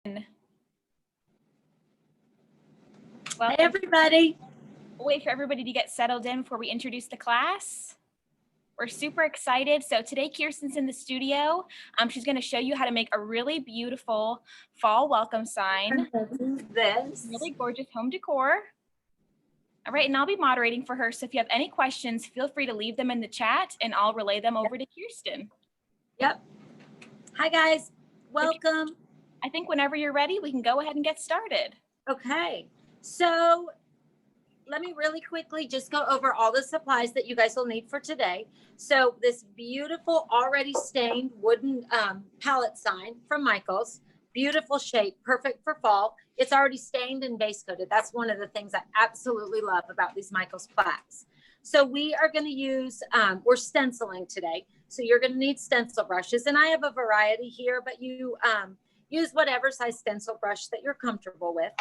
Well, hey everybody. We'll wait for everybody to get settled in before we introduce the class. We're super excited. So today Kirsten's in the studio. She's going to show you how to make a really beautiful fall welcome sign. This Really gorgeous home decor. All right, and I'll be moderating for her. So if you have any questions, feel free to leave them in the chat and I'll relay them over to Kirsten. Yep. Hi guys, welcome. I think whenever you're ready, we can go ahead and get started. Okay, so let me really quickly just go over all the supplies that you guys will need for today. So this beautiful already stained wooden pallet sign from Michael's. Beautiful shape, perfect for fall. It's already stained and base coated. That's one of the things I absolutely love about these Michael's plaques. So we are going to use, we're stenciling today. So you're going to need stencil brushes. And I have a variety here, but you use whatever size stencil brush that you're comfortable with.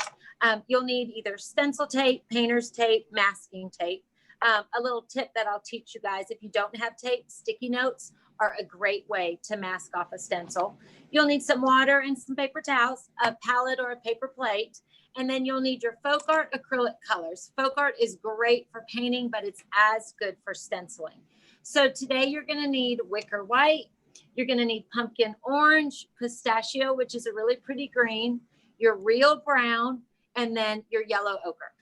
You'll need either stencil tape, painter's tape, masking tape. A little tip that I'll teach you guys, if you don't have tape, sticky notes are a great way to mask off a stencil. You'll need some water and some paper towels, a palette or a paper plate, and then you'll need your FolkArt acrylic colors. FolkArt is great for painting, but it's as good for stenciling. So today you're going to need Wicker white, you're going to need pumpkin orange, pistachio, which is a really pretty green, your real brown, and then your yellow ochre.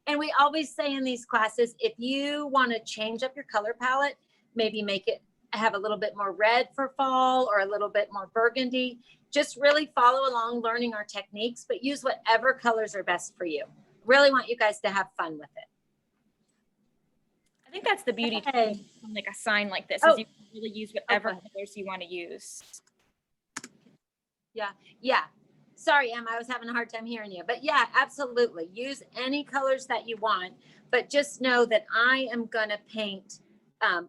And we always say in these classes, if you want to change up your color palette, maybe make it have a little bit more red for fall or a little bit more burgundy, just really follow along learning our techniques, but use whatever colors are best for you. Really want you guys to have fun with it. I think that's the beauty of like a sign like this, is you can really use whatever colors you want to use. Yeah. Sorry, Em, I was having a hard time hearing you. But yeah, absolutely. Use any colors that you want. But just know that I am going to paint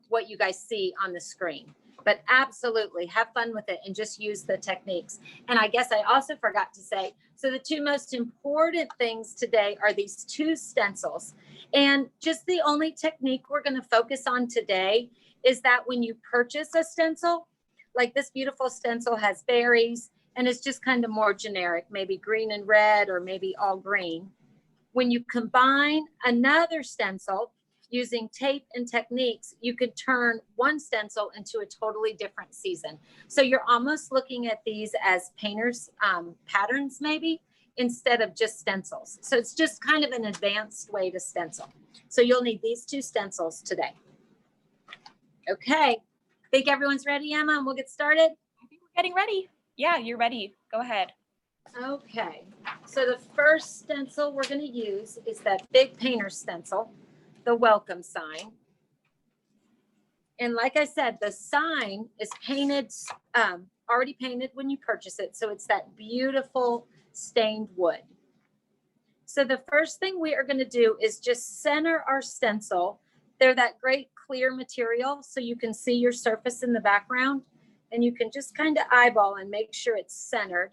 what you guys see on the screen. But absolutely have fun with it and just use the techniques. And I guess I also forgot to say, so the two most important things today are these two stencils. And just the only technique we're going to focus on today is that when you purchase a stencil, like this beautiful stencil has berries, and it's just kind of more generic, maybe green and red, or maybe all green. When you combine another stencil using tape and techniques, you could turn one stencil into a totally different season. So you're almost looking at these as painters' patterns, maybe, instead of just stencils. So it's just kind of an advanced way to stencil. So you'll need these two stencils today. Okay, think everyone's ready, Emma, and we'll get started? I think we're getting ready. Yeah, you're ready. Go ahead. Okay, so the first stencil we're going to use is that big painter stencil, the welcome sign. And like I said, the sign is painted, already painted when you purchase it. So it's that beautiful stained wood. So the first thing we are going to do is just center our stencil. They're that great clear material, so you can see your surface in the background. And you can just kind of eyeball and make sure it's centered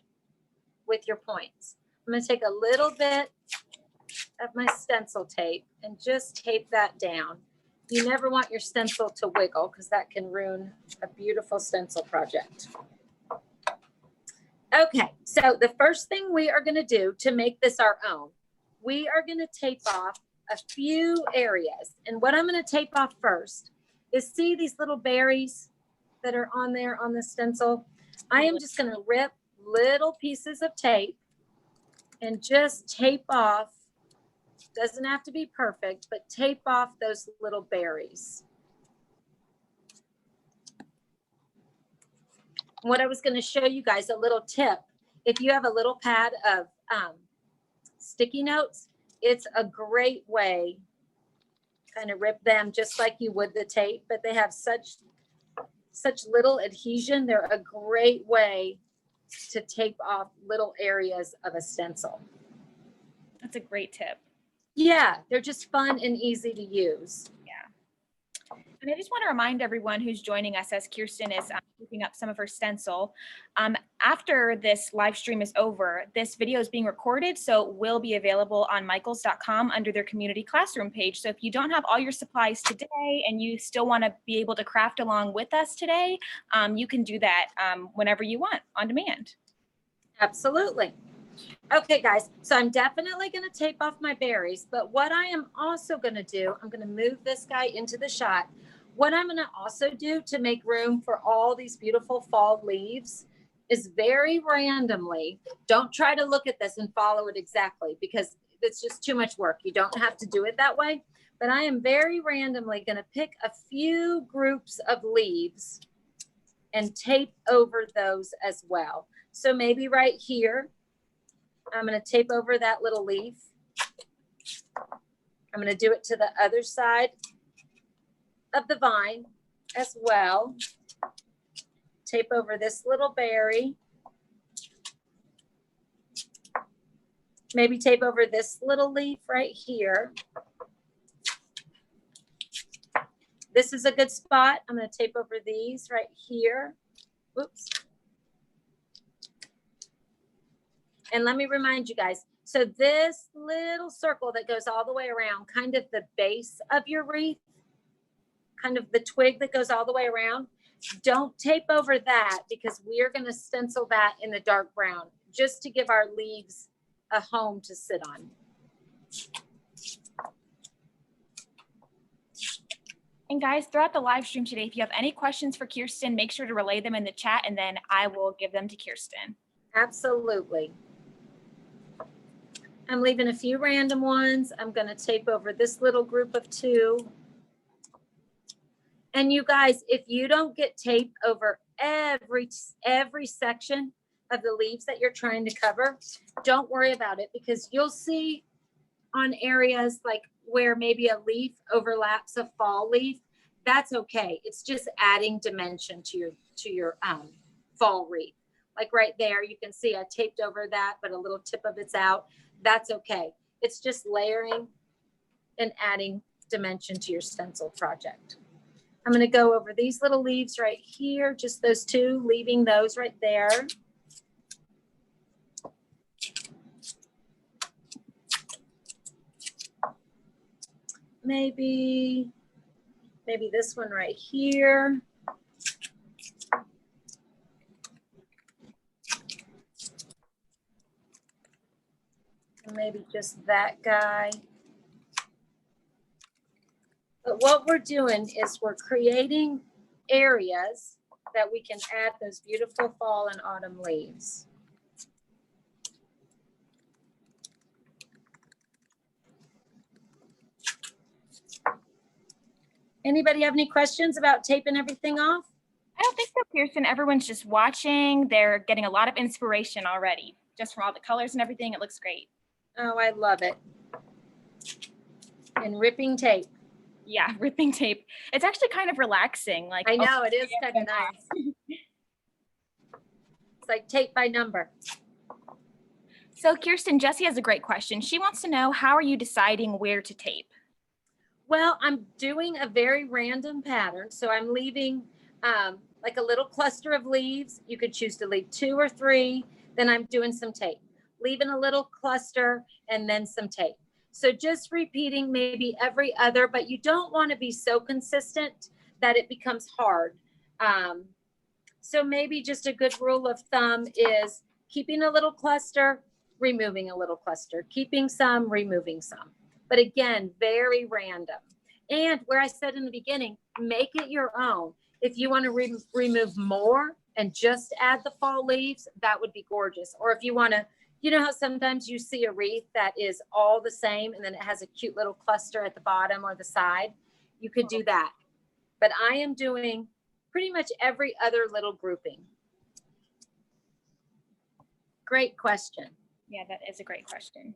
with your points. I'm going to take a little bit of my stencil tape and just tape that down. You never want your stencil to wiggle because that can ruin a beautiful stencil project. Okay, so the first thing we are going to do to make this our own, we are going to tape off a few areas. And what I'm going to tape off first is, see these little berries that are on there on the stencil? I am just going to rip little pieces of tape and just tape off. Doesn't have to be perfect, but tape off those little berries. What I was going to show you guys, a little tip. If you have a little pad of sticky notes, it's a great way to kind of rip them just like you would the tape, but they have such little adhesion. They're a great way to tape off little areas of a stencil. That's a great tip. Yeah, they're just fun and easy to use. Yeah. And I just want to remind everyone who's joining us as Kirsten is keeping up some of her stencil. After this live stream is over, this video is being recorded, so it will be available on michaels.com under their community classroom page. So if you don't have all your supplies today and you still want to be able to craft along with us today, you can do that whenever you want on demand. Absolutely. Okay, guys, so I'm definitely going to tape off my berries, but what I am also going to do, I'm going to move this guy into the shot. What I'm going to also do to make room for all these beautiful fall leaves is very randomly, don't try to look at this and follow it exactly because it's just too much work. You don't have to do it that way, but I am very randomly going to pick a few groups of leaves and tape over those as well. So maybe right here, I'm going to tape over that little leaf. I'm going to do it to the other side of the vine as well. Tape over this little berry. Maybe tape over this little leaf right here. This is a good spot. I'm going to tape over these right here. Oops. And let me remind you guys, so this little circle that goes all the way around, kind of the base of your wreath, kind of the twig that goes all the way around, don't tape over that because we are going to stencil that in the dark brown just to give our leaves a home to sit on. And guys, throughout the live stream today, if you have any questions for Kirsten, make sure to relay them in the chat and then I will give them to Kirsten. Absolutely. I'm leaving a few random ones. I'm going to tape over this little group of 2. And you guys, if you don't get tape over every section of the leaves that you're trying to cover, don't worry about it because you'll see on areas like where maybe a leaf overlaps a fall leaf. That's okay. It's just adding dimension to your fall wreath. Like right there, you can see I taped over that, but a little tip of it's out. That's okay. It's just layering and adding dimension to your stencil project. I'm going to go over these little leaves right here, just those 2, leaving those right there. Maybe this one right here. And maybe just that guy. But what we're doing is we're creating areas that we can add those beautiful fall and autumn leaves. Anybody have any questions about taping everything off? I don't think so, Kirsten. Everyone's just watching. They're getting a lot of inspiration already, just from all the colors and everything. It looks great. Oh, I love it. And ripping tape. Yeah, ripping tape. It's actually kind of relaxing. Like I know, it is kind of nice. It's like tape by number. So Kirsten, Jessie has a great question. She wants to know, how are you deciding where to tape? Well, I'm doing a very random pattern. So I'm leaving like a little cluster of leaves. You could choose to leave 2 or 3. Then I'm doing some tape, leaving a little cluster and then some tape. So just repeating maybe every other, but you don't want to be so consistent that it becomes hard. So maybe just a good rule of thumb is keeping a little cluster, removing a little cluster, keeping some, removing some. But again, very random. And where I said in the beginning, make it your own. If you want to remove more and just add the fall leaves, that would be gorgeous. Or if you want to, you know how sometimes you see a wreath that is all the same and then it has a cute little cluster at the bottom or the side, you could do that. But I am doing pretty much every other little grouping. Great question. Yeah, that is a great question.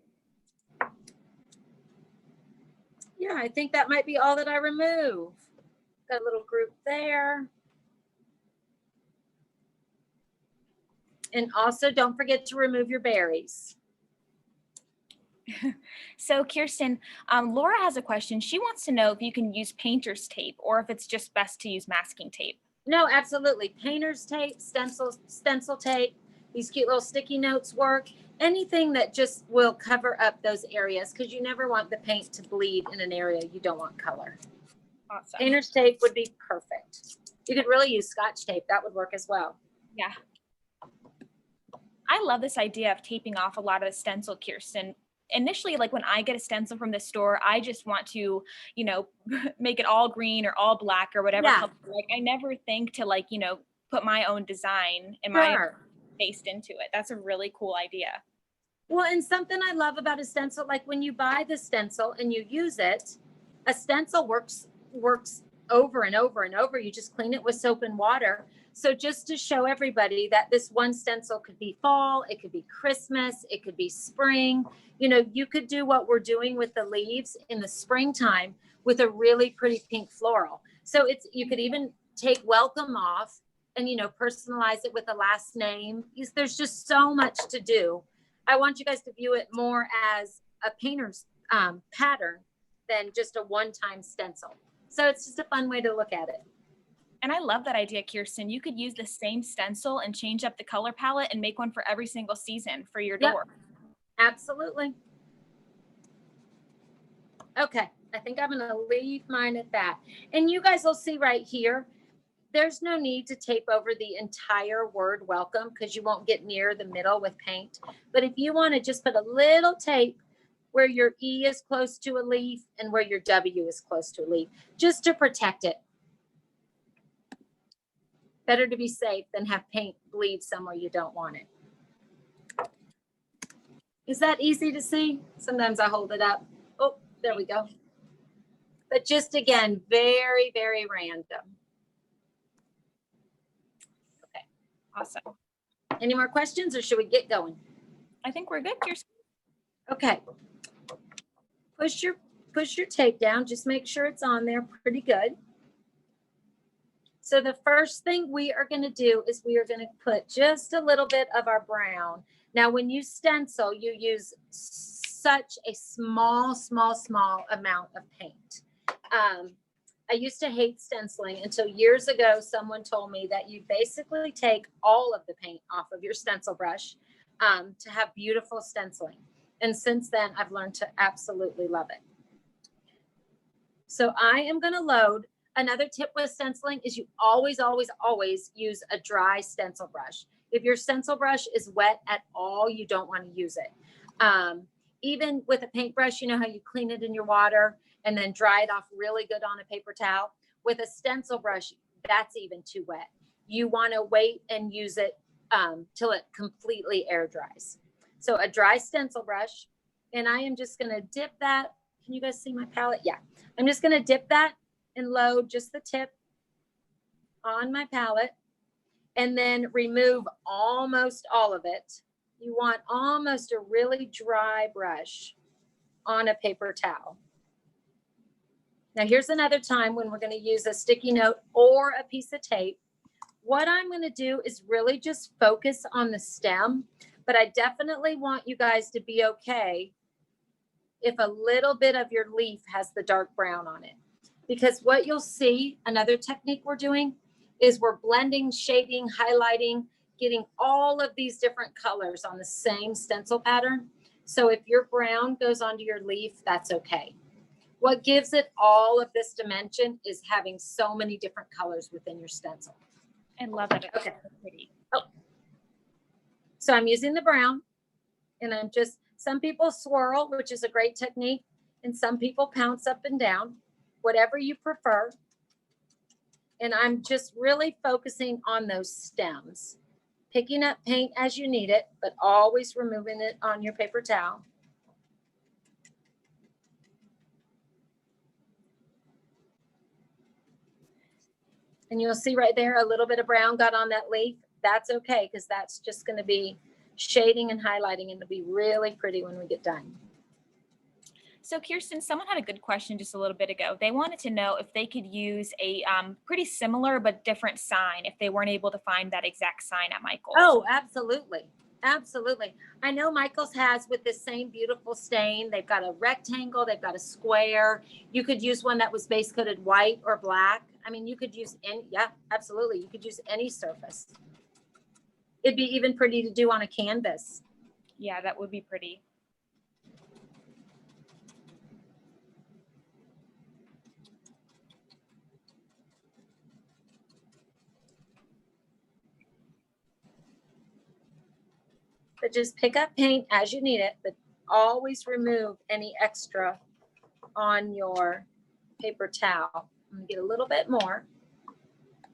Yeah, I think that might be all that I remove. Got a little group there. And also don't forget to remove your berries. So Kirsten, Laura has a question. She wants to know if you can use painter's tape or if it's just best to use masking tape. No, absolutely. Painter's tape, stencil tape, these cute little sticky notes work. Anything that just will cover up those areas because you never want the paint to bleed in an area you don't want color. Awesome. Painter's tape would be perfect. You could really use Scotch tape. That would work as well. Yeah. I love this idea of taping off a lot of the stencil, Kirsten. Initially, like when I get a stencil from the store, I just want to, you know, make it all green or all black or whatever Yeah. color. Like I never think to like, you know, put my own design and my Sure. taste into it. That's a really cool idea. Well, and something I love about a stencil, like when you buy the stencil and you use it, a stencil works over and over and over. You just clean it with soap and water. So just to show everybody that this one stencil could be fall, it could be Christmas, it could be spring. You know, you could do what we're doing with the leaves in the springtime with a really pretty pink floral. So it's, you could even take welcome off and, you know, personalize it with a last name. There's just so much to do. I want you guys to view it more as a painter's pattern than just a one-time stencil. So it's just a fun way to look at it. And I love that idea, Kirsten. You could use the same stencil and change up the color palette and make one for every single season for your door. Absolutely. Okay, I think I'm gonna leave mine at that. And you guys will see right here, there's no need to tape over the entire word welcome because you won't get near the middle with paint. But if you want to just put a little tape where your E is close to a leaf and where your W is close to a leaf, just to protect it. Better to be safe than have paint bleed somewhere you don't want it. Is that easy to see? Sometimes I hold it up. Oh, there we go. But just again, very, very random. Awesome. Any more questions or should we get going? I think we're good, Kirsten. Okay. Push your tape down. Just make sure it's on there pretty good. So the first thing we are going to do is we are going to put just a little bit of our brown. Now, when you stencil, you use such a small amount of paint. I used to hate stenciling until years ago, someone told me that you basically take all of the paint off of your stencil brush to have beautiful stenciling. And since then, I've learned to absolutely love it. So I am going to load. Another tip with stenciling is you always use a dry stencil brush. If your stencil brush is wet at all, you don't want to use it. Even with a paintbrush, you know how you clean it in your water and then dry it off really good on a paper towel. With a stencil brush, that's even too wet. You want to wait and use it till it completely air dries. So a dry stencil brush, and I am just going to dip that. Can you guys see my palette? Yeah. I'm just going to dip that and load just the tip on my palette and then remove almost all of it. You want almost a really dry brush on a paper towel. Now here's another time when we're going to use a sticky note or a piece of tape. What I'm going to do is really just focus on the stem, but I definitely want you guys to be okay if a little bit of your leaf has the dark brown on it. Because what you'll see, another technique we're doing is we're blending, shading, highlighting, getting all of these different colors on the same stencil pattern. So if your brown goes onto your leaf, that's okay. What gives it all of this dimension is having so many different colors within your stencil. I love it. It's Okay. so pretty. Oh. So I'm using the brown and I'm just, some people swirl, which is a great technique, and some people pounce up and down, whatever you prefer. And I'm just really focusing on those stems, picking up paint as you need it, but always removing it on your paper towel. And you'll see right there, a little bit of brown got on that leaf. That's okay, because that's just going to be shading and highlighting, and it'll be really pretty when we get done. So Kirsten, someone had a good question just a little bit ago. They wanted to know if they could use a pretty similar but different sign if they weren't able to find that exact sign at Michael's. Oh, absolutely. Absolutely. I know Michael's has with this same beautiful stain. They've got a rectangle, they've got a square. You could use one that was base coated white or black. I mean, you could use any, yeah, absolutely. You could use any surface. It'd be even pretty to do on a canvas. Yeah, that would be pretty. But just pick up paint as you need it, but always remove any extra on your paper towel. I'm gonna get a little bit more,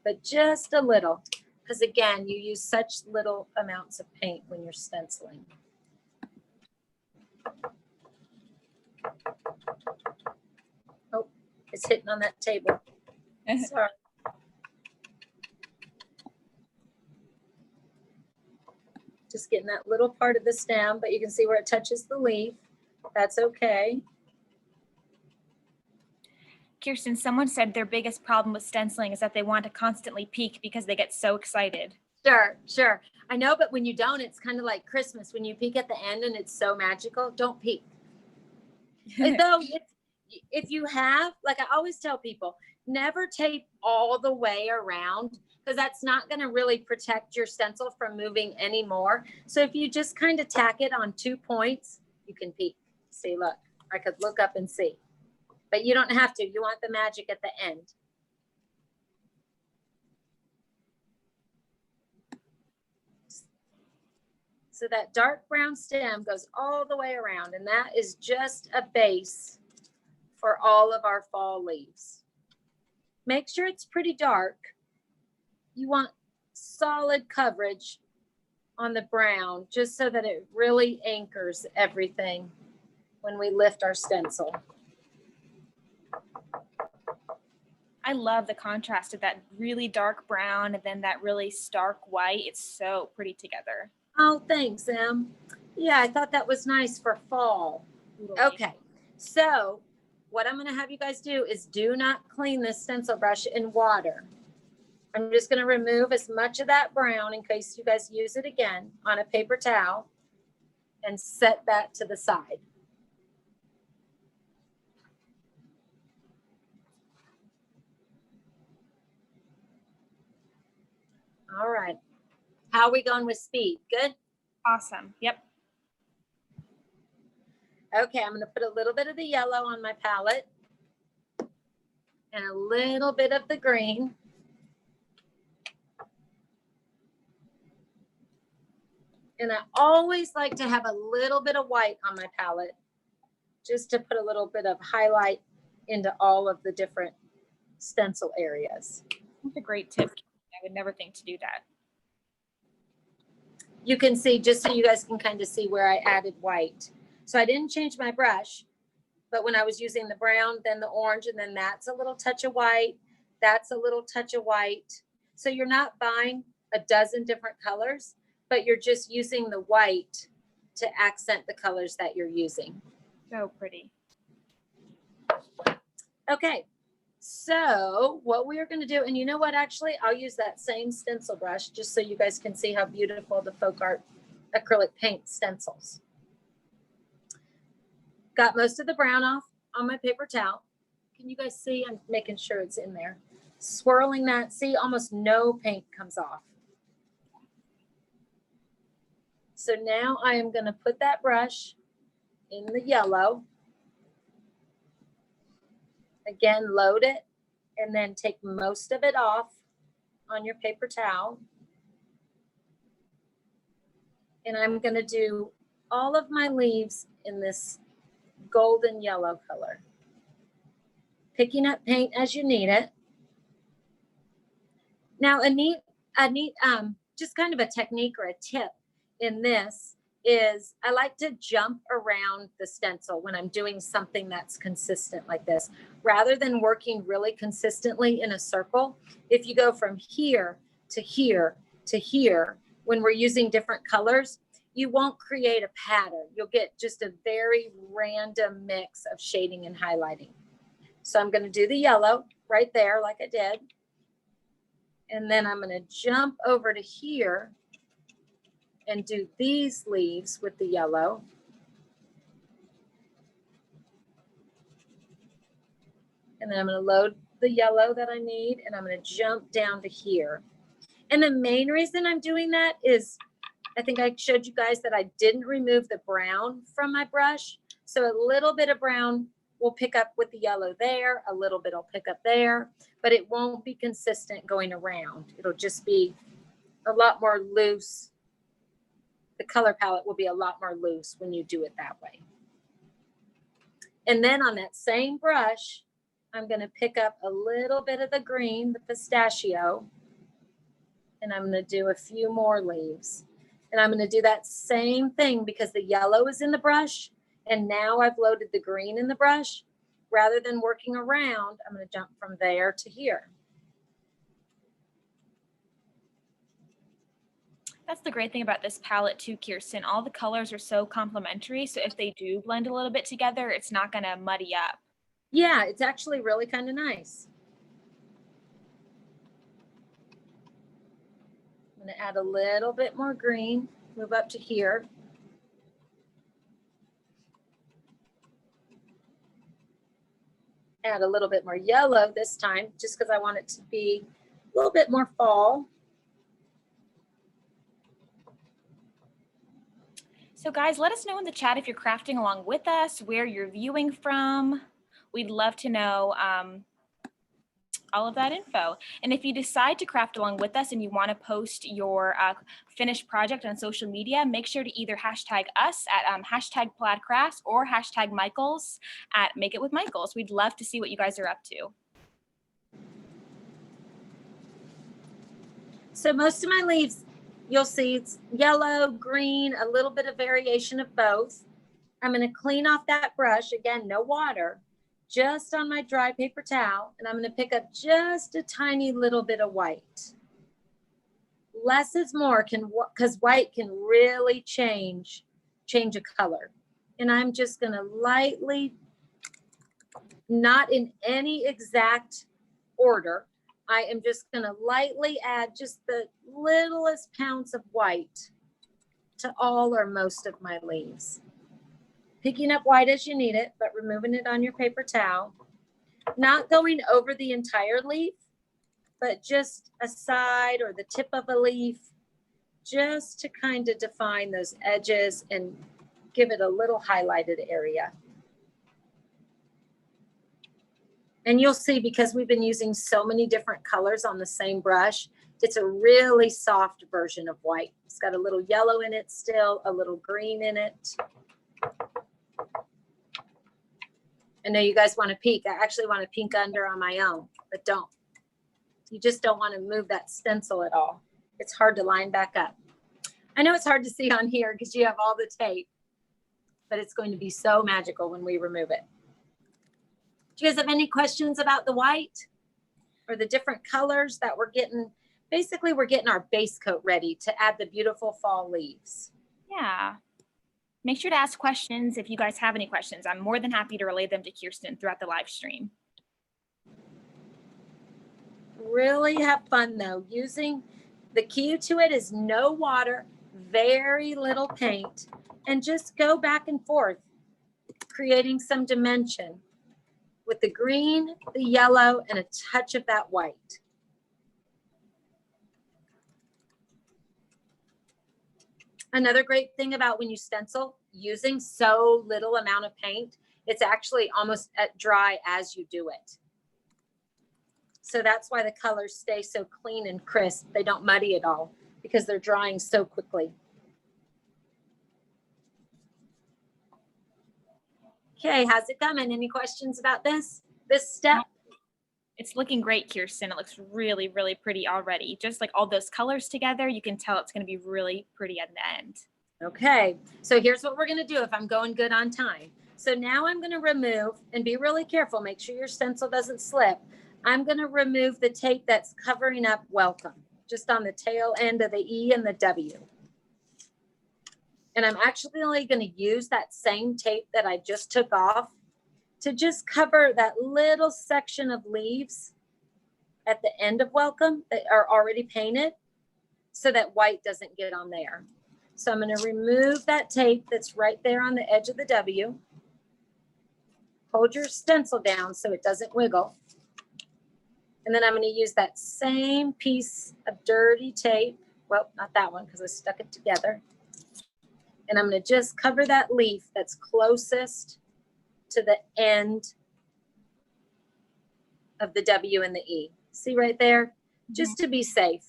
but just a little, because again, you use such little amounts of paint when you're stenciling. Oh, it's hitting on that table. Sorry. Just getting that little part of the stem, but you can see where it touches the leaf. That's okay. Kirsten, someone said their biggest problem with stenciling is that they want to constantly peek because they get so excited. Sure, sure. I know, but when you don't, it's kind of like Christmas. When you peek at the end and it's so magical, don't peek. Though if you have, like I always tell people, never tape all the way around, because that's not going to really protect your stencil from moving anymore. So if you just kind of tack it on 2 points, you can peek. See, look, I could look up and see. But you don't have to. You want the magic at the end. So that dark brown stem goes all the way around, and that is just a base for all of our fall leaves. Make sure it's pretty dark. You want solid coverage on the brown, just so that it really anchors everything when we lift our stencil. I love the contrast of that really dark brown and then that really stark white. It's so pretty together. Oh, thanks, Em. Yeah, I thought that was nice for fall. Okay, so what I'm going to have you guys do is do not clean this stencil brush in water. I'm just going to remove as much of that brown in case you guys use it again on a paper towel and set that to the side. All right. How are we going with speed? Good? Awesome. Yep. Okay, I'm going to put a little bit of the yellow on my palette and a little bit of the green. And I always like to have a little bit of white on my palette just to put a little bit of highlight into all of the different stencil areas. That's a great tip. I would never think to do that. You can see, just so you guys can kind of see where I added white. So I didn't change my brush, but when I was using the brown, then the orange, and then that's a little touch of white. That's a little touch of white. So you're not buying a dozen different colors, but you're just using the white to accent the colors that you're using. So pretty. Okay, so what we are going to do, and you know what, actually, I'll use that same stencil brush just so you guys can see how beautiful the FolkArt acrylic paint stencils. Got most of the brown off on my paper towel. Can you guys see? I'm making sure it's in there. Swirling that, see, almost no paint comes off. So now I am going to put that brush in the yellow. Again, load it and then take most of it off on your paper towel. And I'm going to do all of my leaves in this golden yellow color. Picking up paint as you need it. Now, a neat just kind of a technique or a tip in this is I like to jump around the stencil when I'm doing something that's consistent like this. Rather than working really consistently in a circle, if you go from here to here to here, when we're using different colors, you won't create a pattern. You'll get just a very random mix of shading and highlighting. So I'm going to do the yellow right there like I did. And then I'm going to jump over to here and do these leaves with the yellow. And then I'm going to load the yellow that I need, and I'm going to jump down to here. And the main reason I'm doing that is I think I showed you guys that I didn't remove the brown from my brush. So a little bit of brown will pick up with the yellow there, a little bit will pick up there, but it won't be consistent going around. It'll just be a lot more loose the color palette will be a lot more loose when you do it that way. And then on that same brush, I'm going to pick up a little bit of the green, the pistachio, and I'm going to do a few more leaves. And I'm going to do that same thing because the yellow is in the brush, and now I've loaded the green in the brush. Rather than working around, I'm going to jump from there to here. That's the great thing about this palette too, Kirsten. All the colors are so complementary. So if they do blend a little bit together, it's not going to muddy up. Yeah, it's actually really kind of nice. I'm going to add a little bit more green, move up to here. Add a little bit more yellow this time, just because I want it to be a little bit more fall. So guys, let us know in the chat if you're crafting along with us, where you're viewing from. We'd love to know all of that info. And if you decide to craft along with us and you want to post your finished project on social media, make sure to either hashtag us at hashtag plaidcrafts or hashtag Michaels at Make It With Michaels. We'd love to see what you guys are up to. So most of my leaves, you'll see it's yellow, green, a little bit of variation of both. I'm going to clean off that brush. Again, no water, just on my dry paper towel. And I'm going to pick up just a tiny little bit of white. Less is more, because white can really change a color. And I'm just going to lightly, not in any exact order, I am just going to lightly add just the littlest pounds of white to all or most of my leaves. Picking up white as you need it, but removing it on your paper towel. Not going over the entire leaf, but just a side or the tip of a leaf, just to kind of define those edges and give it a little highlighted area. And you'll see, because we've been using so many different colors on the same brush, it's a really soft version of white. It's got a little yellow in it still, a little green in it. I know you guys want to peek. I actually want to pink under on my own, but don't. You just don't want to move that stencil at all. It's hard to line back up. I know it's hard to see on here because you have all the tape, but it's going to be so magical when we remove it. Do you guys have any questions about the white or the different colors that we're getting? Basically, we're getting our base coat ready to add the beautiful fall leaves. Yeah. Make sure to ask questions if you guys have any questions. I'm more than happy to relay them to Kirsten throughout the live stream. Really have fun though. Using the key to it is no water, very little paint, and just go back and forth, creating some dimension with the green, the yellow, and a touch of that white. Another great thing about when you stencil, using so little amount of paint, it's actually almost at dry as you do it. So that's why the colors stay so clean and crisp. They don't muddy at all because they're drying so quickly. Okay, how's it coming? Any questions about this step? It's looking great, Kirsten. It looks really, really pretty already. Just like all those colors together, you can tell it's going to be really pretty at the end. Okay, so here's what we're going to do if I'm going good on time. So now I'm going to remove, and be really careful, make sure your stencil doesn't slip. I'm going to remove the tape that's covering up welcome, just on the tail end of the E and the W. And I'm actually only going to use that same tape that I just took off to just cover that little section of leaves at the end of welcome that are already painted so that white doesn't get on there. So I'm going to remove that tape that's right there on the edge of the W. Hold your stencil down so it doesn't wiggle. And then I'm going to use that same piece of dirty tape. Well, not that one because I stuck it together. And I'm going to just cover that leaf that's closest to the end of the W and the E. See right there? Just to be safe.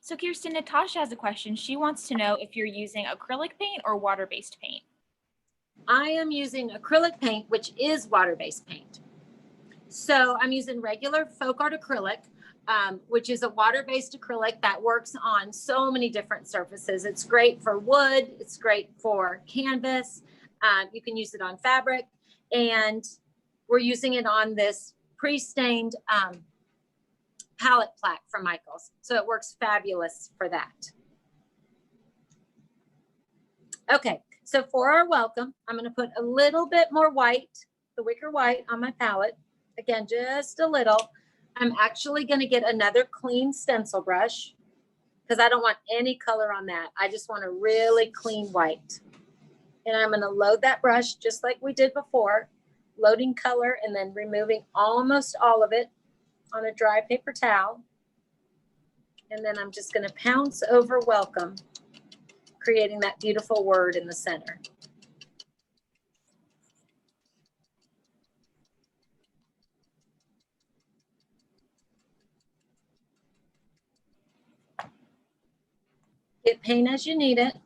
So Kirsten, Natasha has a question. She wants to know if you're using acrylic paint or water-based paint. I am using acrylic paint, which is water-based paint. So I'm using regular FolkArt acrylic, which is a water-based acrylic that works on so many different surfaces. It's great for wood. It's great for canvas. You can use it on fabric. And we're using it on this pre-stained palette plaque from Michaels. So it works fabulous for that. Okay, so for our welcome, I'm going to put a little bit more white, the wicker white on my palette. Again, just a little. I'm actually going to get another clean stencil brush because I don't want any color on that. I just want a really clean white. And I'm going to load that brush just like we did before, loading color and then removing almost all of it on a dry paper towel. And then I'm just going to pounce over welcome, creating that beautiful word in the center. Get paint as you need it,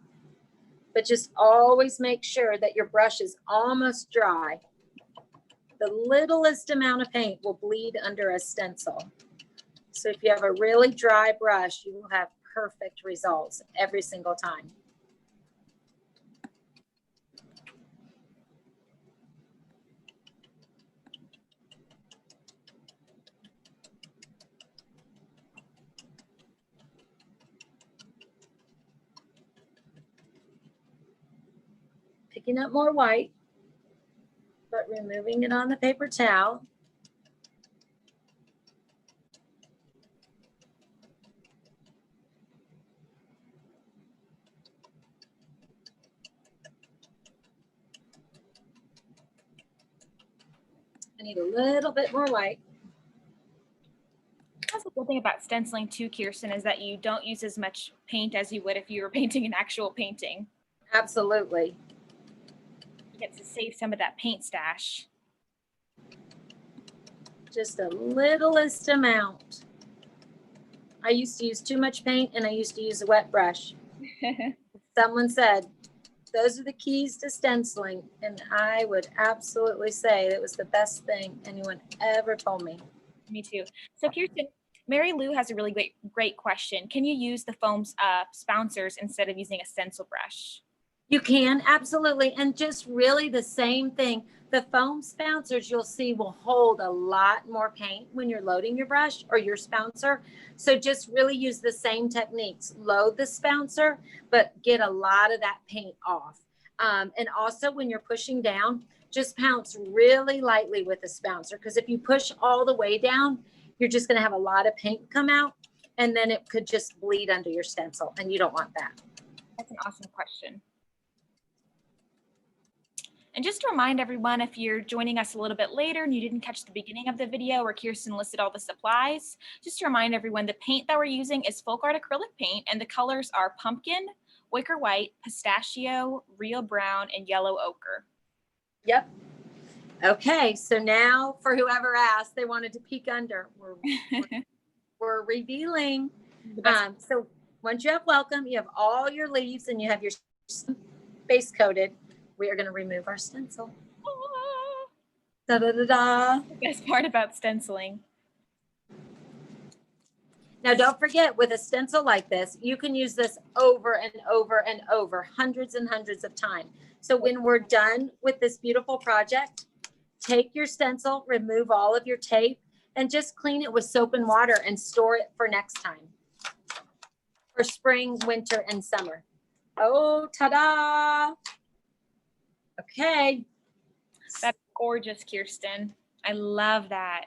but just always make sure that your brush is almost dry. The littlest amount of paint will bleed under a stencil. So if you have a really dry brush, you will have perfect results every single time. Picking up more white, but removing it on the paper towel. I need a little bit more white. That's the cool thing about stenciling too, Kirsten, is that you don't use as much paint as you would if you were painting an actual painting. Absolutely. You get to save some of that paint stash. Just a littlest amount. I used to use too much paint and I used to use a wet brush. Someone said, those are the keys to stenciling. And I would absolutely say it was the best thing anyone ever told me. Me too. So Kirsten, Mary Lou has a really great question. Can you use the foam spouncers instead of using a stencil brush? You can, absolutely. And just really the same thing. The foam spouncers you'll see will hold a lot more paint when you're loading your brush or your spouncer. So just really use the same techniques. Load the spouncer, but get a lot of that paint off. And also when you're pushing down, just pounce really lightly with the spouncer, because if you push all the way down, you're just going to have a lot of paint come out and then it could just bleed under your stencil and you don't want that. That's an awesome question. And just to remind everyone, if you're joining us a little bit later and you didn't catch the beginning of the video where Kirsten listed all the supplies, just to remind everyone, the paint that we're using is FolkArt acrylic paint, and the colors are pumpkin, wicker white, pistachio, real brown, and yellow ochre. Yep. Okay, so now for whoever asked, they wanted to peek under. We're revealing. So once you have welcome, you have all your leaves and you have your base coated. We are going to remove our stencil. Da, da, da, da. The best part about stenciling. Now, don't forget, with a stencil like this, you can use this over and over and over, hundreds and hundreds of times. So when we're done with this beautiful project, take your stencil, remove all of your tape, and just clean it with soap and water and store it for next time. For spring, winter, and summer. Oh, ta-da! Okay. That's gorgeous, Kirsten. I love that.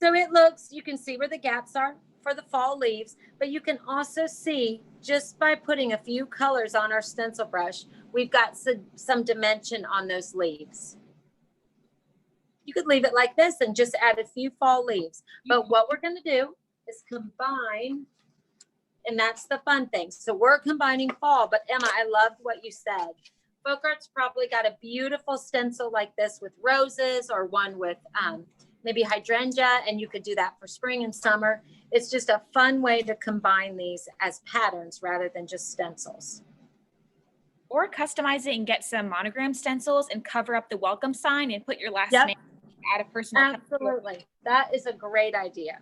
So it looks, you can see where the gaps are for the fall leaves, but you can also see just by putting a few colors on our stencil brush, we've got some dimension on those leaves. You could leave it like this and just add a few fall leaves. But what we're going to do is combine, and that's the fun thing. So we're combining fall, but Emma, I loved what you said. FolkArt's probably got a beautiful stencil like this with roses or one with maybe hydrangea, and you could do that for spring and summer. It's just a fun way to combine these as patterns rather than just stencils. Or customize it and get some monogram stencils and cover up the welcome sign and put your last Yep. name, add a personal touch. Absolutely. That is a great idea.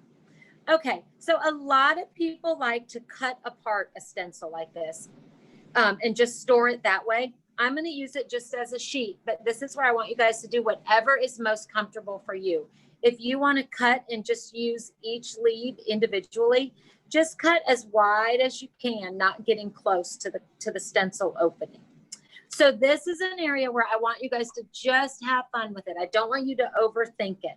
Okay, so a lot of people like to cut apart a stencil like this and just store it that way. I'm going to use it just as a sheet, but this is where I want you guys to do whatever is most comfortable for you. If you want to cut and just use each leaf individually, just cut as wide as you can, not getting close to the stencil opening. So this is an area where I want you guys to just have fun with it. I don't want you to overthink it.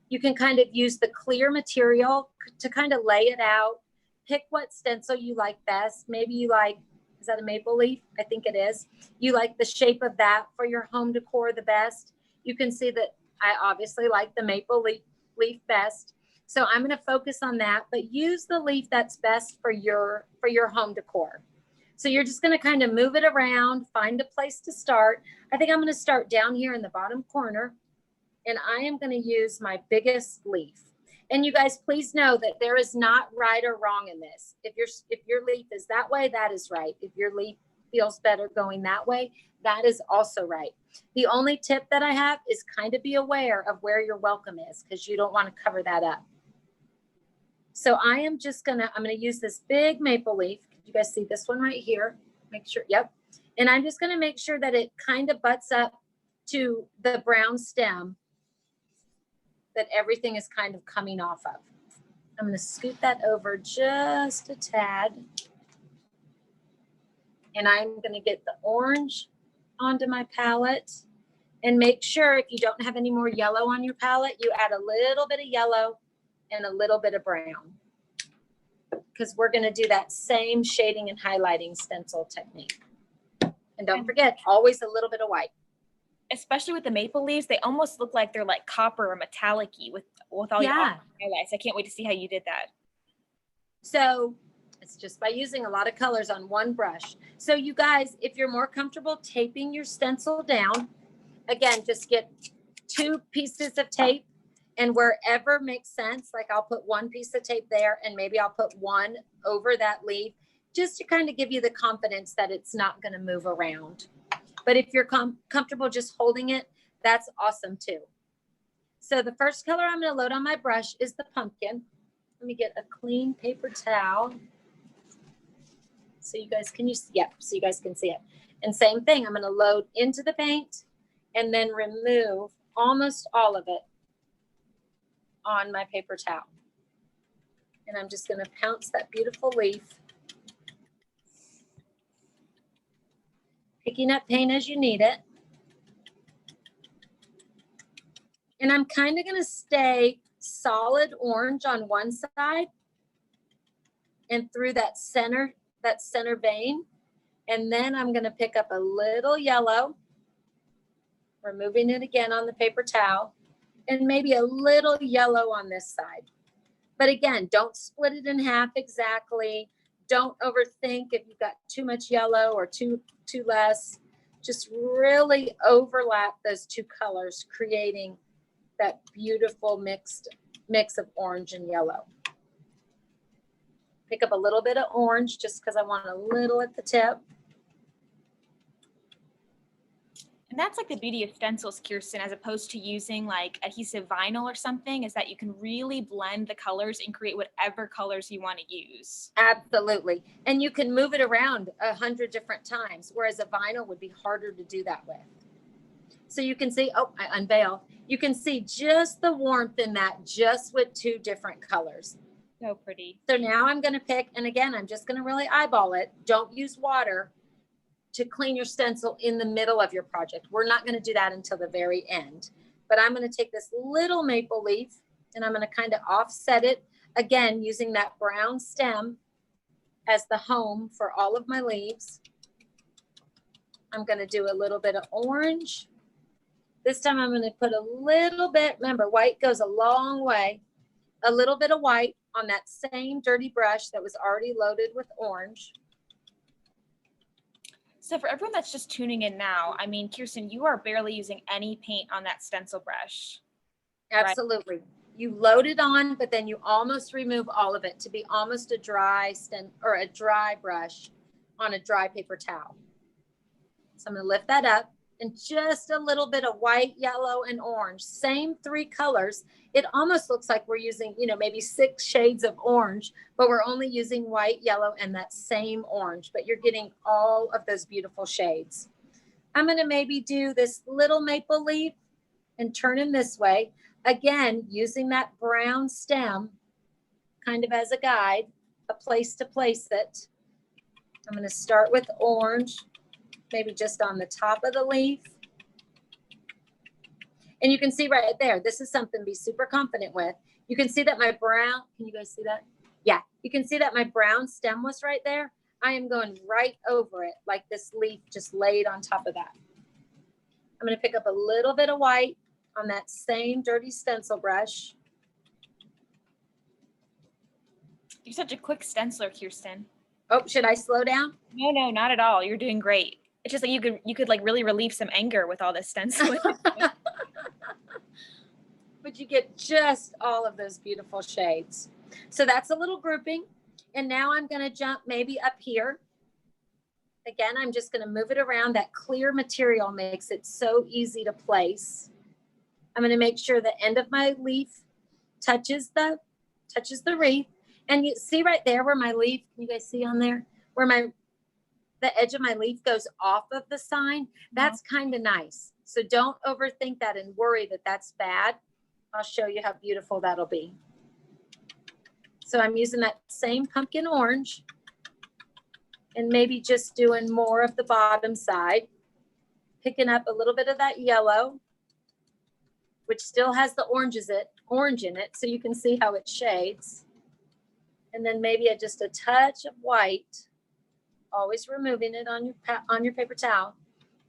You can kind of use the clear material to kind of lay it out. Pick what stencil you like best. Maybe you like, is that a maple leaf? I think it is. You like the shape of that for your home decor the best. You can see that I obviously like the maple leaf best. So I'm going to focus on that, but use the leaf that's best for your home decor. So you're just going to kind of move it around, find a place to start. I think I'm going to start down here in the bottom corner, and I am going to use my biggest leaf. And you guys, please know that there is not right or wrong in this. If your leaf is that way, that is right. If your leaf feels better going that way, that is also right. The only tip that I have is kind of be aware of where your welcome is, because you don't want to cover that up. So I'm gonna use this big maple leaf. You guys see this one right here? Make sure, yep. And I'm just gonna make sure that it kind of butts up to the brown stem that everything is kind of coming off of. I'm gonna scoot that over just a tad. And I'm gonna get the orange onto my palette, and make sure if you don't have any more yellow on your palette, you add a little bit of yellow and a little bit of brown, because we're going to do that same shading and highlighting stencil technique. And don't forget, always a little bit of white. Especially with the maple leaves, they almost look like they're like copper or metallic-y with all your highlights. I can't wait to see how you did that. So it's just by using a lot of colors on one brush. So you guys, if you're more comfortable taping your stencil down, again, just get 2 pieces of tape, and wherever makes sense, like I'll put 1 piece of tape there, and maybe I'll put 1 over that leaf, just to kind of give you the confidence that it's not going to move around. But if you're comfortable just holding it, that's awesome too. So the first color I'm going to load on my brush is the pumpkin. Let me get a clean paper towel so you guys can so you guys can see it. And same thing, I'm going to load into the paint and then remove almost all of it on my paper towel. And I'm just going to pounce that beautiful leaf, picking up paint as you need it. And I'm kind of going to stay solid orange on one side and through that center vein. And then I'm going to pick up a little yellow, removing it again on the paper towel, and maybe a little yellow on this side. But again, don't split it in half exactly. Don't overthink if you've got too much yellow or too less. Just really overlap those 2 colors, creating that beautiful mix of orange and yellow. Pick up a little bit of orange just because I want a little at the tip. And that's like the beauty of stencils, Kirsten, as opposed to using like adhesive vinyl or something, is that you can really blend the colors and create whatever colors you want to use. Absolutely. And you can move it around 100 different times, whereas a vinyl would be harder to do that with. So you can see, oh, I unveil. You can see just the warmth in that, just with 2 different colors. So pretty. So now I'm going to pick, and again, I'm just going to really eyeball it. Don't use water to clean your stencil in the middle of your project. We're not going to do that until the very end. But I'm going to take this little maple leaf and I'm going to kind of offset it, again, using that brown stem as the home for all of my leaves. I'm going to do a little bit of orange. This time I'm going to put a little bit, remember, white goes a long way, a little bit of white on that same dirty brush that was already loaded with orange. So for everyone that's just tuning in now, I mean, Kirsten, you are barely using any paint on that stencil brush. Absolutely. Right. You load it on, but then you almost remove all of it to be almost a dry or a dry brush on a dry paper towel. So I'm going to lift that up, and just a little bit of white, yellow, and orange. Same 3 colors. It almost looks like we're using, you know, maybe 6 shades of orange, but we're only using white, yellow, and that same orange, but you're getting all of those beautiful shades. I'm going to maybe do this little maple leaf and turn him this way. Again, using that brown stem kind of as a guide, a place to place it. I'm going to start with orange, maybe just on the top of the leaf. And you can see right there, this is something to be super confident with. You can see that my brown, can you guys see that? Yeah, you can see that my brown stem was right there. I am going right over it like this leaf just laid on top of that. I'm going to pick up a little bit of white on that same dirty stencil brush. You're such a quick stenciler, Kirsten. Oh, should I slow down? No, not at all. You're doing great. It's just like you could like really relieve some anger with all this stenciling. But you get just all of those beautiful shades. So that's a little grouping. And now I'm going to jump maybe up here. Again, I'm just going to move it around. That clear material makes it so easy to place. I'm going to make sure the end of my leaf touches the wreath. And you see right there where my leaf, can you guys see on there? Where the edge of my leaf goes off of the sign? That's kind of nice. So don't overthink that and worry that that's bad. I'll show you how beautiful that'll be. So I'm using that same pumpkin orange and maybe just doing more of the bottom side, picking up a little bit of that yellow, which still has the orange in it, so you can see how it shades. And then maybe just a touch of white, always removing it on your paper towel,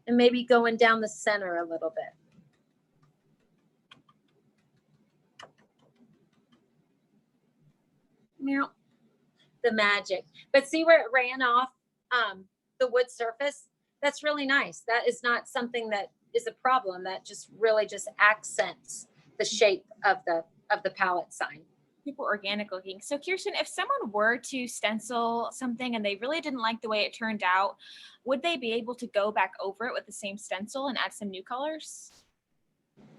and maybe going down the center a little bit. The magic. But see where it ran off the wood surface? That's really nice. That is not something that is a problem. That just really just accents the shape of the palette sign. Super organic looking. So Kirsten, if someone were to stencil something and they really didn't like the way it turned out, would they be able to go back over it with the same stencil and add some new colors?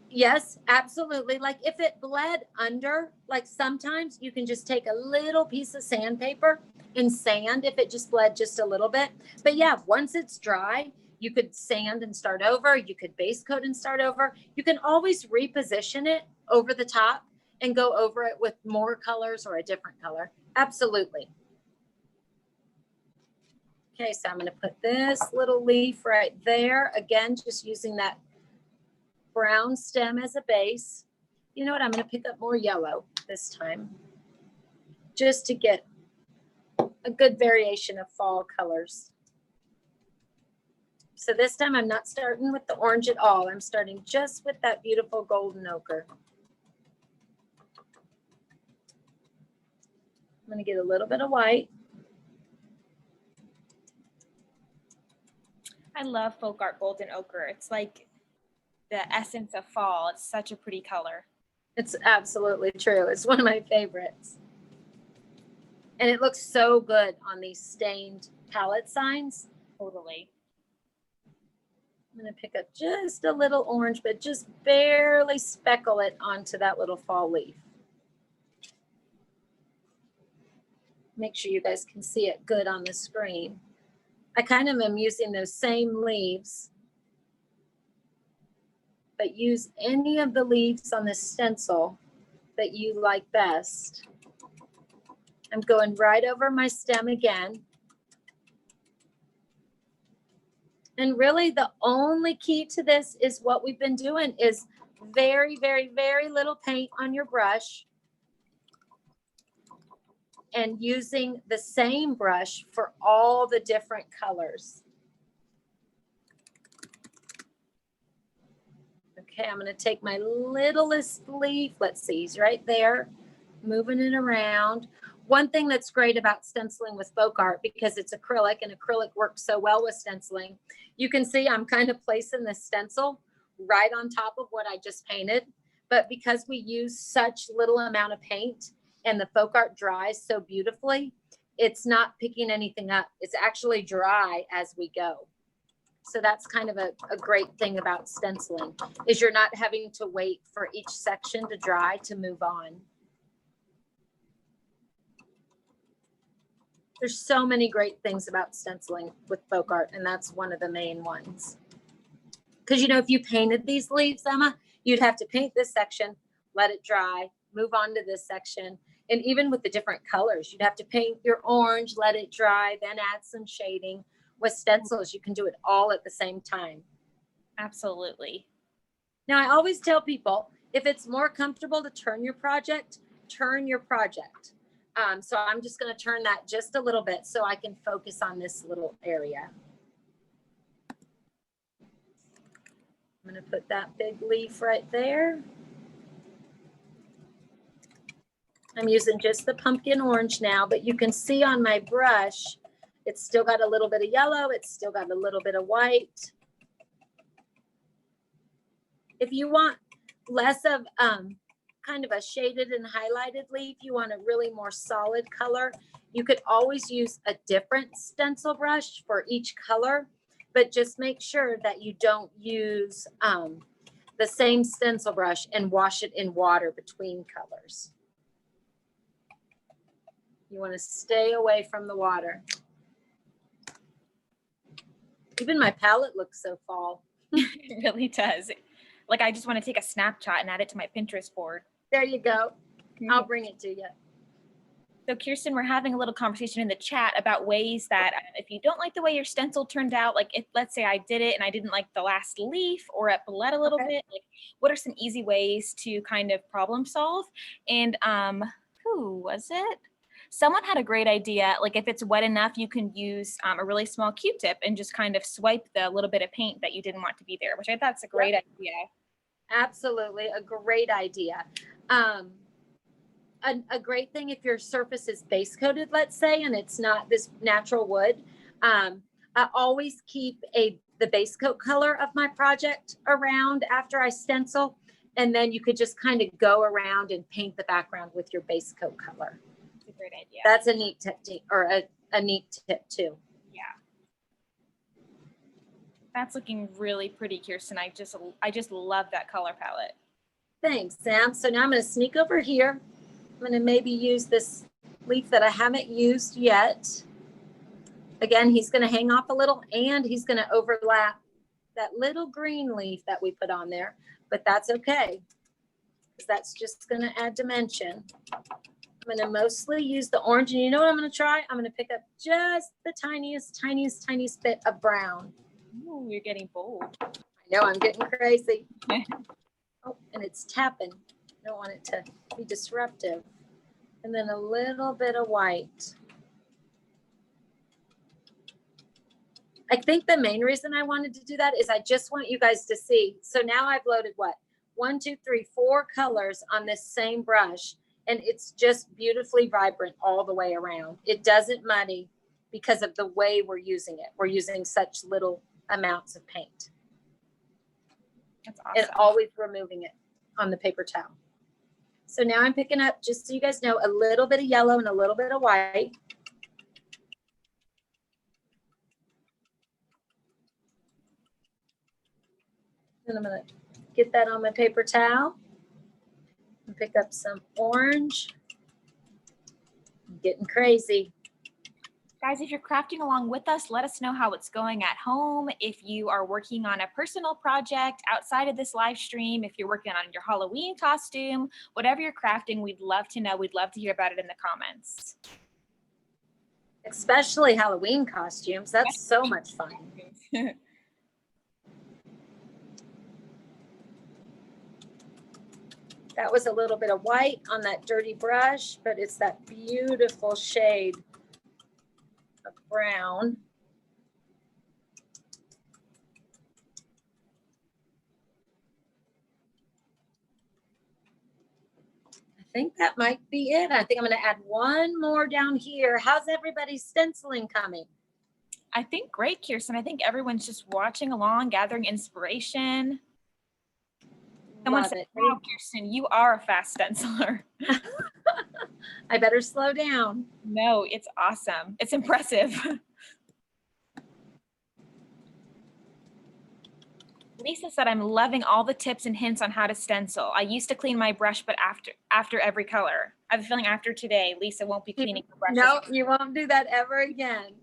Yes, absolutely. Like if it bled under, like sometimes you can just take a little piece of sandpaper and sand if it just bled just a little bit. But yeah, once it's dry, you could sand and start over. You could base coat and start over. You can always reposition it over the top and go over it with more colors or a different color. Absolutely. Okay, so I'm going to put this little leaf right there. Again, just using that brown stem as a base. You know what? I'm going to pick up more yellow this time just to get a good variation of fall colors. So this time I'm not starting with the orange at all. I'm starting just with that beautiful golden ochre. I'm going to get a little bit of white. I love FolkArt golden ochre. It's like the essence of fall. It's such a pretty color. It's absolutely true. It's one of my favorites. And it looks so good on these stained palette signs. Totally. I'm going to pick up just a little orange, but just barely speckle it onto that little fall leaf. Make sure you guys can see it good on the screen. I kind of am using those same leaves, but use any of the leaves on the stencil that you like best. I'm going right over my stem again. And really the only key to this is what we've been doing is very, very, very little paint on your brush and using the same brush for all the different colors. Okay, I'm going to take my littlest leaf. Let's see, he's right there, moving it around. One thing that's great about stenciling with FolkArt, because it's acrylic and acrylic works so well with stenciling, you can see I'm kind of placing the stencil right on top of what I just painted. but because we use such little amount of paint and the FolkArt dries so beautifully, it's not picking anything up. It's actually dry as we go. So that's kind of a great thing about stenciling, is you're not having to wait for each section to dry to move on. There's so many great things about stenciling with FolkArt, and that's one of the main ones. Because, you know, if you painted these leaves, Emma, you'd have to paint this section, let it dry, move on to this section. And even with the different colors, you'd have to paint your orange, let it dry, then add some shading. With stencils, you can do it all at the same time. Absolutely. Now, I always tell people, if it's more comfortable to turn your project, turn your project. So I'm just going to turn that just a little bit so I can focus on this little area. I'm going to put that big leaf right there. I'm using just the pumpkin orange now, but you can see on my brush, it's still got a little bit of yellow. It's still got a little bit of white. If you want less of kind of a shaded and highlighted leaf, you want a really more solid color, you could always use a different stencil brush for each color, but just make sure that you don't use the same stencil brush and wash it in water between colors. You want to stay away from the water. Even my palette looks so fall. It really does. Like, I just want to take a snapshot and add it to my Pinterest board. There you go. I'll bring it to you. So Kirsten, we're having a little conversation in the chat about ways that if you don't like the way your stencil turned out, like if, let's say I did it and I didn't like the last leaf or it bled a little bit, like what are some easy ways to kind of problem solve? And who was it? Someone had a great idea. Like if it's wet enough, you can use a really small Q-tip and just kind of swipe the little bit of paint that you didn't want to be there, which I thought's a great idea. Absolutely, a great idea. A great thing if your surface is base coated, let's say, and it's not this natural wood. I always keep the base coat color of my project around after I stencil, and then you could just kind of go around and paint the background with your base coat color. That's a great idea. That's a neat technique, or a neat tip too. Yeah. That's looking really pretty, Kirsten. I just love that color palette. Thanks, Sam. So now I'm going to sneak over here. I'm going to maybe use this leaf that I haven't used yet. Again, he's going to hang off a little and he's going to overlap that little green leaf that we put on there, but that's okay, because that's just going to add dimension. I'm going to mostly use the orange, and you know what I'm going to try? I'm going to pick up just the tiniest bit of brown. Ooh, you're getting bold. I know, I'm getting crazy. Oh, and it's tapping. I don't want it to be disruptive. And then a little bit of white. I think the main reason I wanted to do that is I just want you guys to see. So now I've loaded what? 1, 2, 3, 4 colors on this same brush, and it's just beautifully vibrant all the way around. It doesn't muddy because of the way we're using it. We're using such little amounts of paint. That's awesome. And always removing it on the paper towel. So now I'm picking up, just so you guys know, a little bit of yellow and a little bit of white. And I'm going to get that on my paper towel and pick up some orange. I'm getting crazy. Guys, if you're crafting along with us, let us know how it's going at home. If you are working on a personal project outside of this live stream, if you're working on your Halloween costume, whatever you're crafting, we'd love to know. We'd love to hear about it in the comments. Especially Halloween costumes. That's so much fun. That was a little bit of white on that dirty brush, but it's that beautiful shade of brown. I think that might be it. I think I'm going to add one more down here. How's everybody's stenciling coming? I think great, Kirsten. I think everyone's just watching along, gathering inspiration. Someone Love said, it. wow, Kirsten, you are a fast stenciler. I better slow down. No, it's awesome. It's impressive. Lisa said, I'm loving all the tips and hints on how to stencil. I used to clean my brush, but after every color. I have a feeling after today, Lisa won't be cleaning her brushes. No, you won't do that ever again.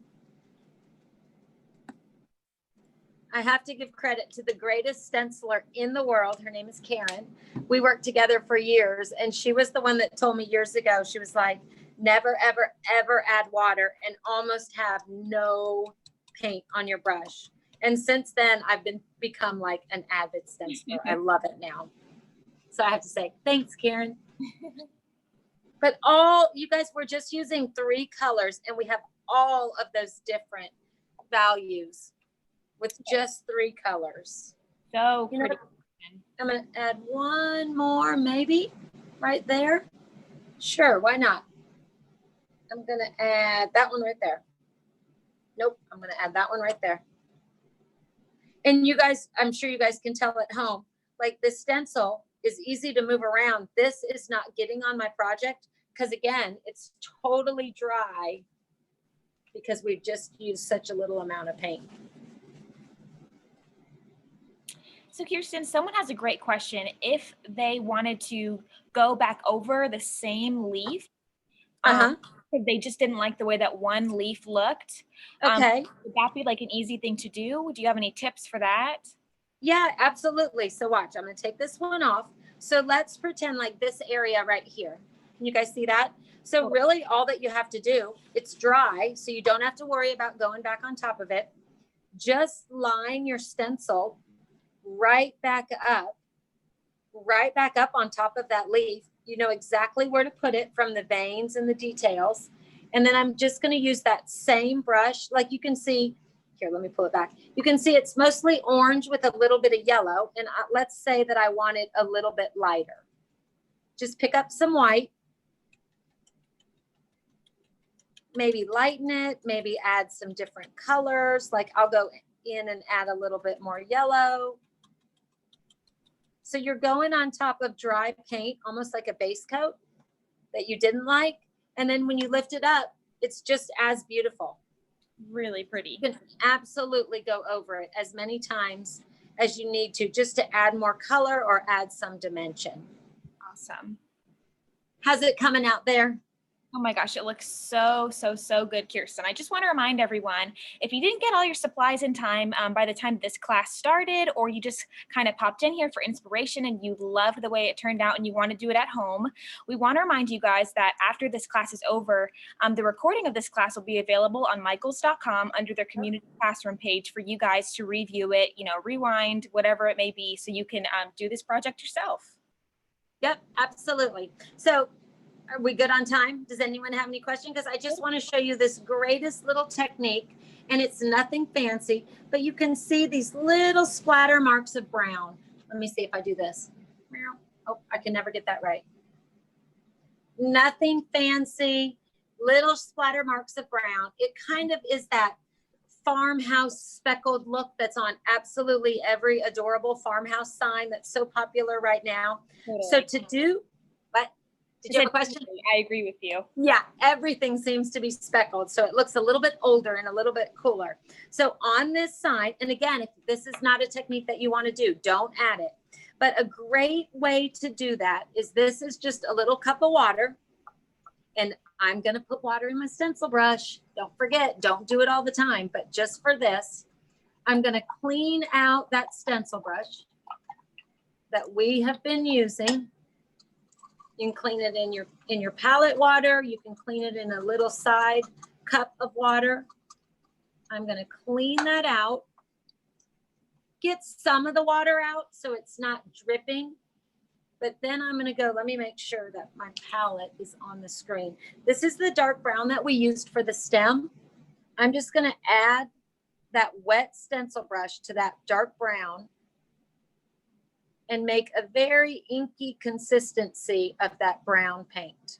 I have to give credit to the greatest stenciler in the world. Her name is Karen. We worked together for years, and she was the one that told me years ago, she was like, never, ever, ever add water and almost have no paint on your brush. And since then, I've become like an avid stenciler. I love it now. So I have to say, thanks, Karen. But you guys, we're just using 3 colors, and we have all of those different values with just 3 colors. So pretty. I'm going to add one more, maybe right there. Sure, why not? I'm going to add that one right there. Nope, I'm going to add that one right there. And you guys, I'm sure you guys can tell at home, like the stencil is easy to move around. This is not getting on my project because, again, it's totally dry because we've just used such a little amount of paint. So Kirsten, someone has a great question. If they wanted to go back over the same leaf, they just didn't like the way that one leaf looked. Okay. Would that be like an easy thing to do? Do you have any tips for that? Yeah, absolutely. So watch, I'm going to take this one off. So let's pretend like this area right here. Can you guys see that? So really all that you have to do, it's dry, so you don't have to worry about going back on top of it. Just line your stencil right back up on top of that leaf. You know exactly where to put it from the veins and the details. And then I'm just going to use that same brush. Like you can see here, let me pull it back. You can see it's mostly orange with a little bit of yellow. And let's say that I want it a little bit lighter. Just pick up some white, maybe lighten it, maybe add some different colors. Like I'll go in and add a little bit more yellow. So you're going on top of dry paint, almost like a base coat that you didn't like. And then when you lift it up, it's just as beautiful. Really pretty. You can absolutely go over it as many times as you need to, just to add more color or add some dimension. Awesome. How's it coming out there? Oh my gosh, it looks so, so, so good, Kirsten. I just want to remind everyone, if you didn't get all your supplies in time by the time this class started, or you just kind of popped in here for inspiration and you loved the way it turned out and you want to do it at home, we want to remind you guys that after this class is over, the recording of this class will be available on michaels.com under their community classroom page for you guys to review it, you know, rewind, whatever it may be, so you can do this project yourself. Yep, absolutely. So are we good on time? Does anyone have any question? Because I just want to show you this greatest little technique, and it's nothing fancy, but you can see these little splatter marks of brown. Let me see if I do this. Oh, I can never get that right. Nothing fancy, little splatter marks of brown. It kind of is that farmhouse speckled look that's on absolutely every adorable farmhouse sign that's so popular right now. Totally. So to do, what? Did you have a question? I agree with you. Yeah, everything seems to be speckled. So it looks a little bit older and a little bit cooler. So on this side, and again, if this is not a technique that you want to do, don't add it. But a great way to do that is this is just a little cup of water. And I'm going to put water in my stencil brush. Don't forget, don't do it all the time, but just for this, I'm going to clean out that stencil brush that we have been using. You can clean it in your palette water. You can clean it in a little side cup of water. I'm going to clean that out. Get some of the water out so it's not dripping. But then I'm going to go, let me make sure that my palette is on the screen. This is the dark brown that we used for the stem. I'm just going to add that wet stencil brush to that dark brown and make a very inky consistency of that brown paint.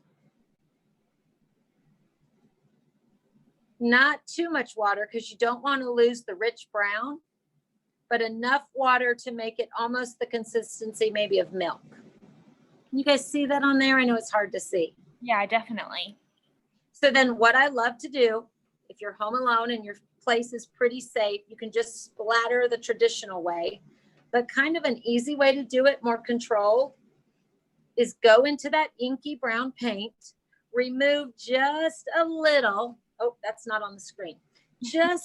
Not too much water because you don't want to lose the rich brown, but enough water to make it almost the consistency maybe of milk. You guys see that on there? I know it's hard to see. Yeah, definitely. So then what I love to do, if you're home alone and your place is pretty safe, you can just splatter the traditional way, but kind of an easy way to do it, more controlled, is go into that inky brown paint, remove just a little. Oh, that's not on the screen. Let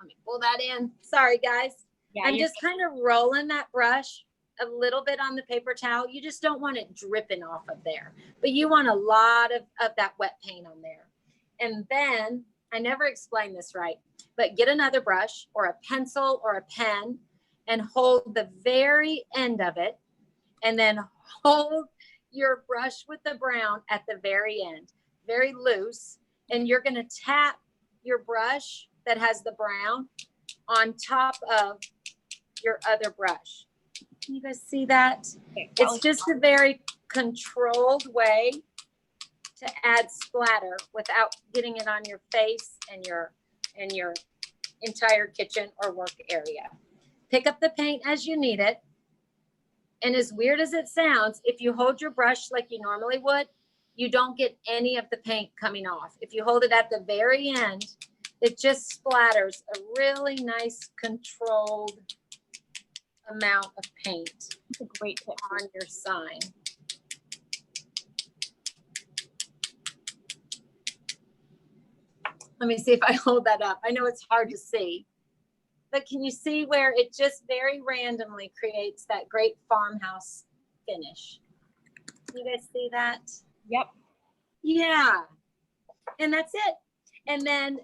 me pull that in. Sorry, guys. Yeah, I'm just kind of rolling that brush a little bit on the paper towel. You just don't want it dripping off of there, but you want a lot of that wet paint on there. And then, I never explained this right, but get another brush or a pencil or a pen and hold the very end of it, and then hold your brush with the brown at the very end, very loose. And you're going to tap your brush that has the brown on top of your other brush. Can you guys see that? Okay, It's just a very controlled way to add splatter without getting it on your face and your entire kitchen or work area. Pick up the paint as you need it. And as weird as it sounds, if you hold your brush like you normally would, you don't get any of the paint coming off. If you hold it at the very end, it just splatters a really nice controlled amount of paint. That's a great tip on your sign. Let me see if I hold that up. I know it's hard to see, but can you see where it just very randomly creates that great farmhouse finish? You guys see that? Yep. Yeah. And that's it. And then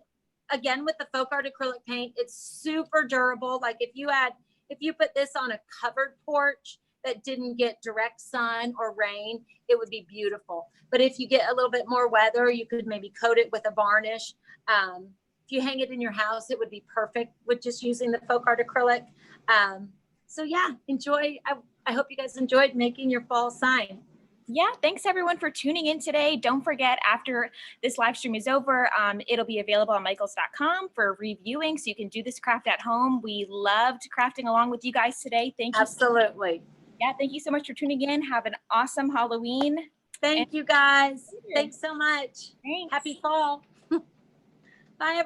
again, with the FolkArt acrylic paint, it's super durable. Like if you put this on a covered porch that didn't get direct sun or rain, it would be beautiful. But if you get a little bit more weather, you could maybe coat it with a varnish. If you hang it in your house, it would be perfect with just using the FolkArt acrylic. So yeah, enjoy. I hope you guys enjoyed making your fall sign. Yeah, thanks everyone for tuning in today. Don't forget, after this live stream is over, it'll be available on michaels.com for reviewing, so you can do this craft at home. We loved crafting along with you guys today. Thank you. Absolutely. Yeah, thank you so much for tuning in. Have an awesome Halloween. Thank you guys. Later. Thanks so much. Thanks. Happy fall. Bye, everyone.